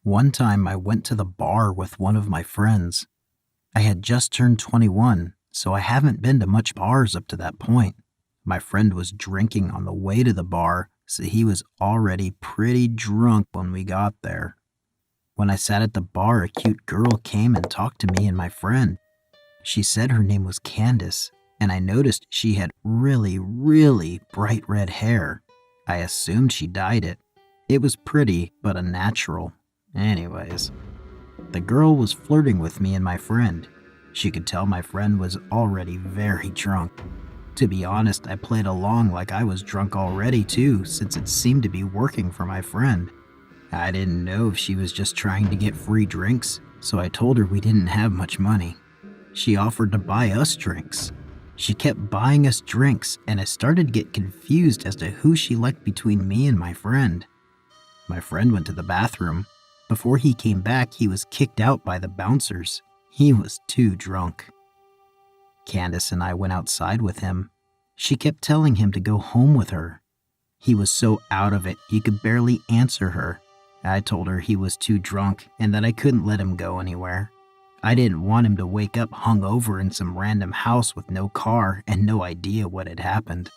One time I went to the bar with one of my friends. I had just turned 21, so I haven't been to much bars up to that point. My friend was drinking on the way to the bar, so he was already pretty drunk when we got there. When I sat at the bar, a cute girl came and talked to me and my friend. She said her name was Candace, and I noticed she had really bright red hair. I assumed she dyed it. It was pretty, but unnatural. Anyways, the girl was flirting with me and my friend. She could tell my friend was already very drunk. To be honest, I played along like I was drunk already too, since it seemed to be working for my friend. I didn't know if she was just trying to get free drinks, so I told her we didn't have much money. She offered to buy us drinks. She kept buying us drinks, and I started to get confused as to who she liked between me and my friend. My friend went to the bathroom. Before he came back, he was kicked out by the bouncers. He was too drunk. Candace and I went outside with him. She kept telling him to go home with her. He was so out of it, he could barely answer her. I told her he was too drunk and that I couldn't let him go anywhere. I didn't want him to wake up hungover in some random house with no car and no idea what had happened.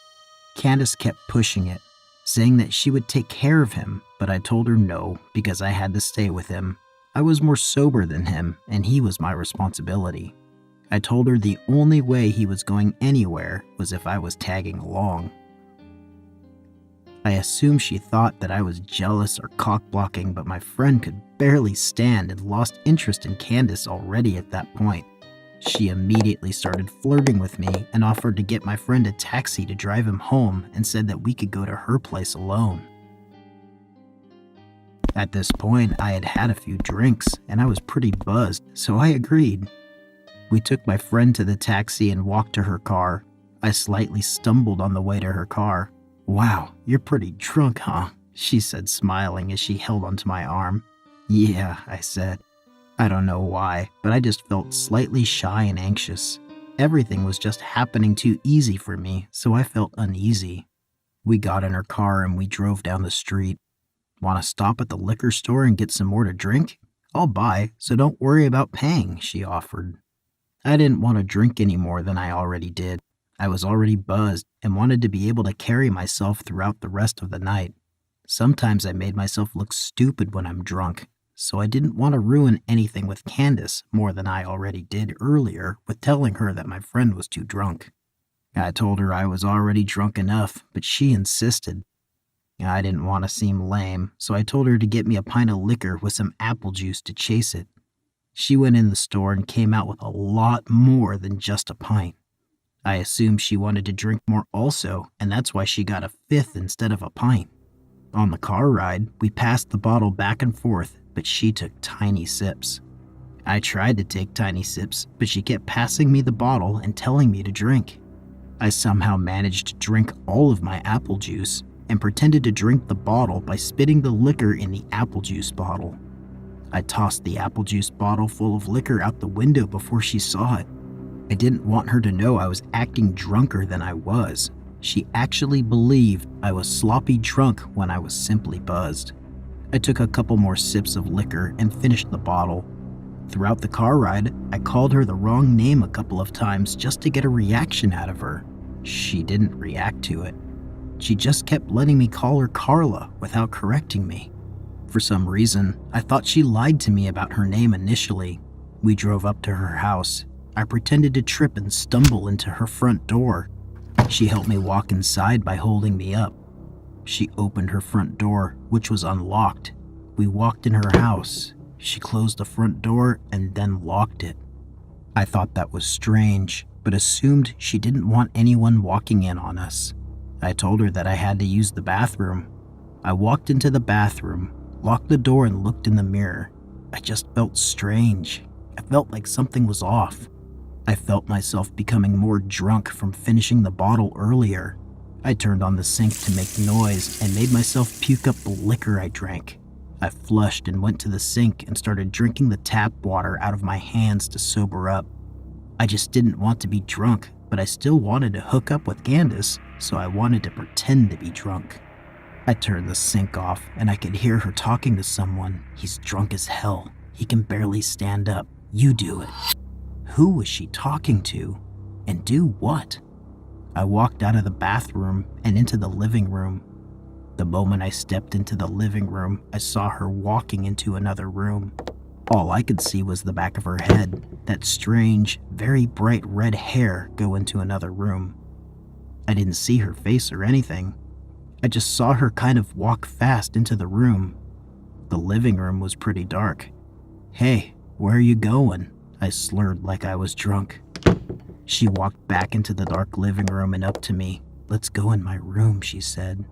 Candace kept pushing it, saying that she would take care of him, but I told her no because I had to stay with him. I was more sober than him, and he was my responsibility. I told her the only way he was going anywhere was if I was tagging along. I assumed she thought that I was jealous or cock-blocking, but my friend could barely stand and lost interest in Candace already at that point. She immediately started flirting with me and offered to get my friend a taxi to drive him home and said that we could go to her place alone. At this point, I had had a few drinks and I was pretty buzzed, so I agreed. We took my friend to the taxi and walked to her car. I slightly stumbled on the way to her car. "Wow, you're pretty drunk, huh?" she said, smiling as she held onto my arm. "Yeah," I said. I don't know why, but I just felt slightly shy and anxious. Everything was just happening too easy for me, so I felt uneasy. We got in her car and we drove down the street. "Want to stop at the liquor store and get some more to drink? I'll buy, so don't worry about paying," she offered. I didn't want to drink any more than I already did. I was already buzzed and wanted to be able to carry myself throughout the rest of the night. Sometimes I made myself look stupid when I'm drunk, so I didn't want to ruin anything with Candace more than I already did earlier with telling her that my friend was too drunk. I told her I was already drunk enough, but she insisted. I didn't want to seem lame, so I told her to get me a pint of liquor with some apple juice to chase it. She went in the store and came out with a lot more than just a pint. I assumed she wanted to drink more also, and that's why she got a fifth instead of a pint. On the car ride, we passed the bottle back and forth, but she took tiny sips. I tried to take tiny sips, but she kept passing me the bottle and telling me to drink. I somehow managed to drink all of my apple juice and pretended to drink the bottle by spitting the liquor in the apple juice bottle. I tossed the apple juice bottle full of liquor out the window before she saw it. I didn't want her to know I was acting drunker than I was. She actually believed I was sloppy drunk when I was simply buzzed. I took a couple more sips of liquor and finished the bottle. Throughout the car ride, I called her the wrong name a couple of times just to get a reaction out of her. She didn't react to it. She just kept letting me call her Carla without correcting me. For some reason, I thought she lied to me about her name initially. We drove up to her house. I pretended to trip and stumble into her front door. She helped me walk inside by holding me up. She opened her front door, which was unlocked. We walked in her house. She closed the front door and then locked it. I thought that was strange, but assumed she didn't want anyone walking in on us. I told her that I had to use the bathroom. I walked into the bathroom, locked the door, and looked in the mirror. I just felt strange. I felt like something was off. I felt myself becoming more drunk from finishing the bottle earlier. I turned on the sink to make noise and made myself puke up the liquor I drank. I flushed and went to the sink and started drinking the tap water out of my hands to sober up. I just didn't want to be drunk, but I still wanted to hook up with Candace, so I wanted to pretend to be drunk. I turned the sink off and I could hear her talking to someone. He's drunk as hell. He can barely stand up. You do it. Who was she talking to? And do what? I walked out of the bathroom and into the living room. The moment I stepped into the living room, I saw her walking into another room. All I could see was the back of her head, that strange, very bright red hair go into another room. I didn't see her face or anything. I just saw her kind of walk fast into the room. The living room was pretty dark. "Hey, where are you going?" I slurred like I was drunk. She walked back into the dark living room and up to me. "Let's go in my room," she said.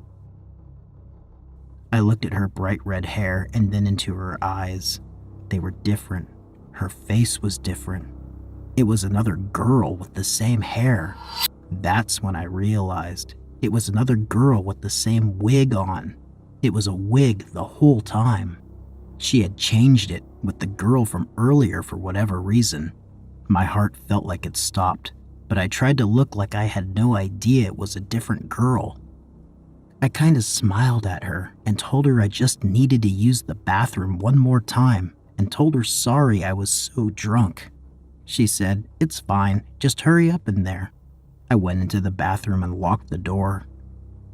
I looked at her bright red hair and then into her eyes. They were different. Her face was different. It was another girl with the same hair. That's when I realized it was another girl with the same wig on. It was a wig the whole time. She had changed it with the girl from earlier for whatever reason. My heart felt like it stopped, but I tried to look like I had no idea it was a different girl. I kind of smiled at her and told her I just needed to use the bathroom one more time and told her sorry I was so drunk. She said, "It's fine, just hurry up in there." I went into the bathroom and locked the door.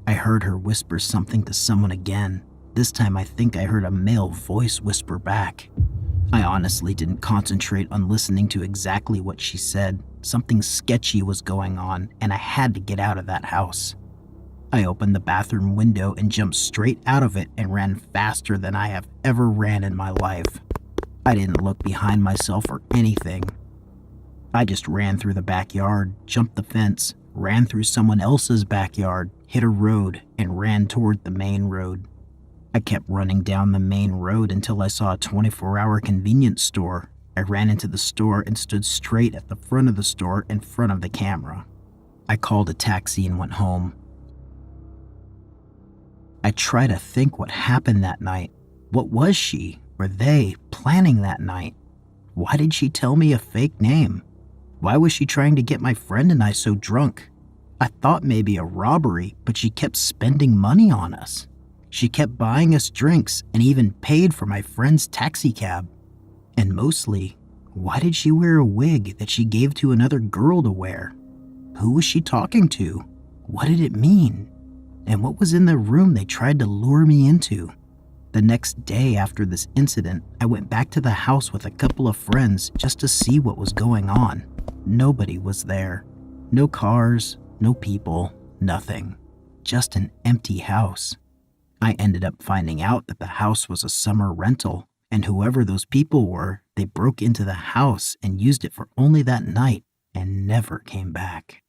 I heard her whisper something to someone again. This time I think I heard a male voice whisper back. I honestly didn't concentrate on listening to exactly what she said. Something sketchy was going on and I had to get out of that house. I opened the bathroom window and jumped straight out of it and ran faster than I have ever ran in my life. I didn't look behind myself or anything. I just ran through the backyard, jumped the fence, ran through someone else's backyard, hit a road, and ran toward the main road. I kept running down the main road until I saw a 24-hour convenience store. I ran into the store and stood straight at the front of the store in front of the camera. I called a taxi and went home. I try to think what happened that night. What was she, or they, planning that night? Why did she tell me a fake name? Why was she trying to get my friend and I so drunk? I thought maybe a robbery, but she kept spending money on us. She kept buying us drinks and even paid for my friend's taxi cab. And mostly, why did she wear a wig that she gave to another girl to wear? Who was she talking to? What did it mean? And what was in the room they tried to lure me into? The next day after this incident, I went back to the house with a couple of friends just to see what was going on. Nobody was there. No cars, no people, nothing. Just an empty house. I ended up finding out that the house was a summer rental, and whoever those people were, they broke into the house and used it for only that night and never came back.